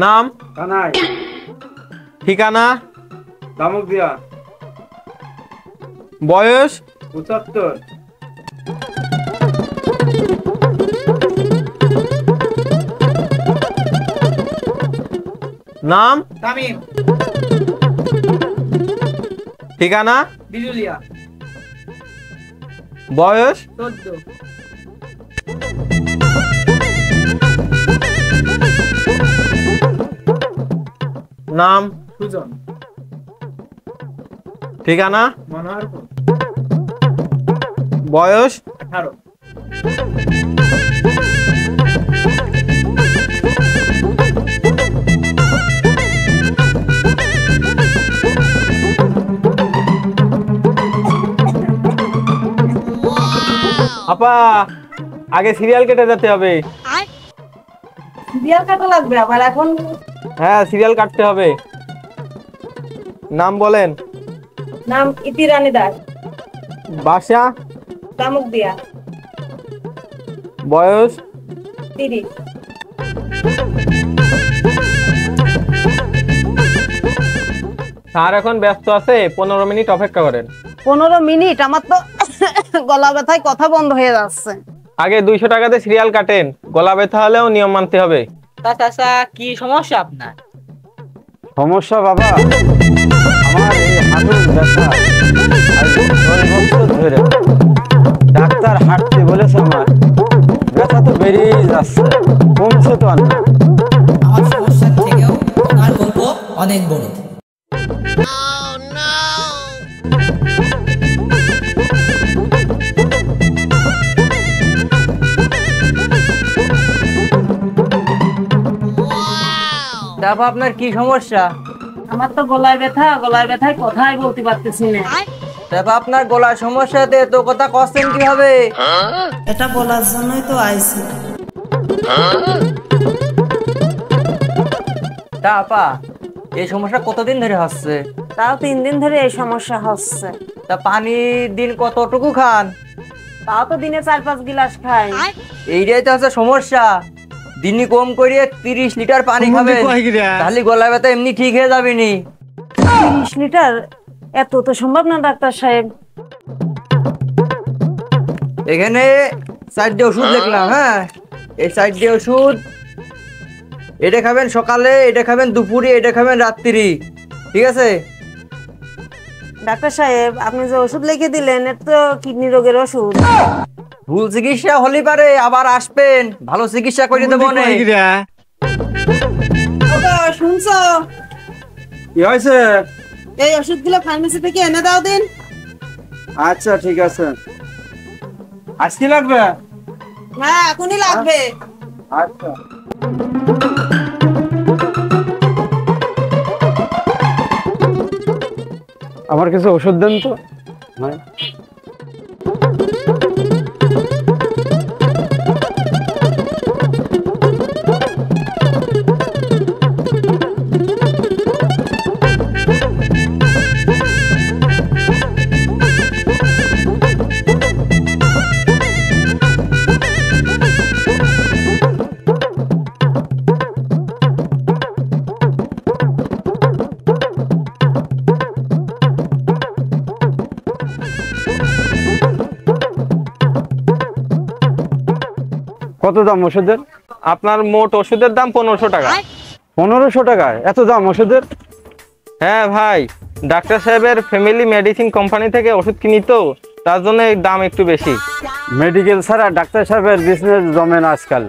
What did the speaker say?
নাম কানাই। ঠিকানা দামুকদিয়া। বয়স ৭৫। নাম তামিম। ঠিকানা বিজুলিয়া। বয়স ১৪। নাম সুজন। ঠিকানা মনোহরপুর। বয়স ১৮। আপা আগে সিরিয়াল কেটে যেতে হবে। সিরিয়াল কাটা লাগবে আবার এখন? হ্যাঁ সিরিয়াল কাটতে হবে। নাম বলেন। নাম ইতি রানী দাস। বাসা দামুকদিয়া। বয়স ৩০। স্যার এখন ব্যস্ত আছে, 15 মিনিট অপেক্ষা করেন। 15 মিনিট? আমার তো গলা ব্যথায় কথা বন্ধ হয়ে যাচ্ছে। আগে 200 টাকাতে সিরিয়াল কাটেন, গলা ব্যথা হলেও নিয়ম মানতে হবে। চাচা কি সমস্যা আপনার? সমস্যা বাবা, আমার এই হাঁটুর ব্যথা আজ 10 বছর ধরে। ডাক্তার হাঁটতে বলেছে, আমার ব্যথা তো বেড়েই যাচ্ছে, কমছে তো আর না। আমার সমস্যার থেকেও ওনার গল্প অনেক বড়। তারপর আপনার কি সমস্যা? আমার তো গলায় ব্যথা, গলায় ব্যথায় কথাই বলতে পারতেছি না। তারপর আপনার গলার সমস্যাতে তো কথা কষ্টেন কিভাবে? এটা বলার জন্যই তো আইছি। তা আপা এই সমস্যা কতদিন ধরে হচ্ছে? তাও 3 দিন ধরে এই সমস্যা হচ্ছে। তা পানি দিন কতটুকু খান? তাও তো দিনে 4-5 গিলাস খাই। এইটাই তো হচ্ছে সমস্যা। দিনে কম করে 30 লিটার পানি খাবেন, তাহলে গলা ব্যথা এমনি ঠিক হয়ে যাবে নি। 30 লিটার? এত তো সম্ভব না ডাক্তার সাহেব। এখানে 4টে ওষুধ লিখলাম। হ্যাঁ, এই 4টে ওষুধ, এটা খাবেন সকালে, এটা খাবেন দুপুরে, এটা খাবেন রাত্রি, ঠিক আছে? ডাক্তার সাহেব আপনি যে ওষুধ লিখে দিলেন এটা তো কিডনি রোগের ওষুধ। ভুল চিকিৎসা হলে পারে, আবার আসবেন, ভালো চিকিৎসা করে দেবো। শুনছো? কি হয়েছে? এই ওষুধগুলো ফার্মেসি থেকে এনে দাও দিন। আচ্ছা ঠিক আছে, আজকে লাগবে? হ্যাঁ এখনই লাগবে। আচ্ছা। আমার কিছু ওষুধ দেন তো। কত দাম ওষুধের? আপনার মোট ওষুধের দাম 1500 টাকা। 1500 টাকা? এত দাম ওষুধের? হ্যাঁ ভাই, ডাক্তার সাহেবের ফ্যামিলি মেডিসিন কোম্পানি থেকে ওষুধ কিনি তো, তার জন্য এই দাম একটু বেশি। মেডিকেল ছাড়া ডাক্তার সাহেবের বিজনেস জমে না আজকাল।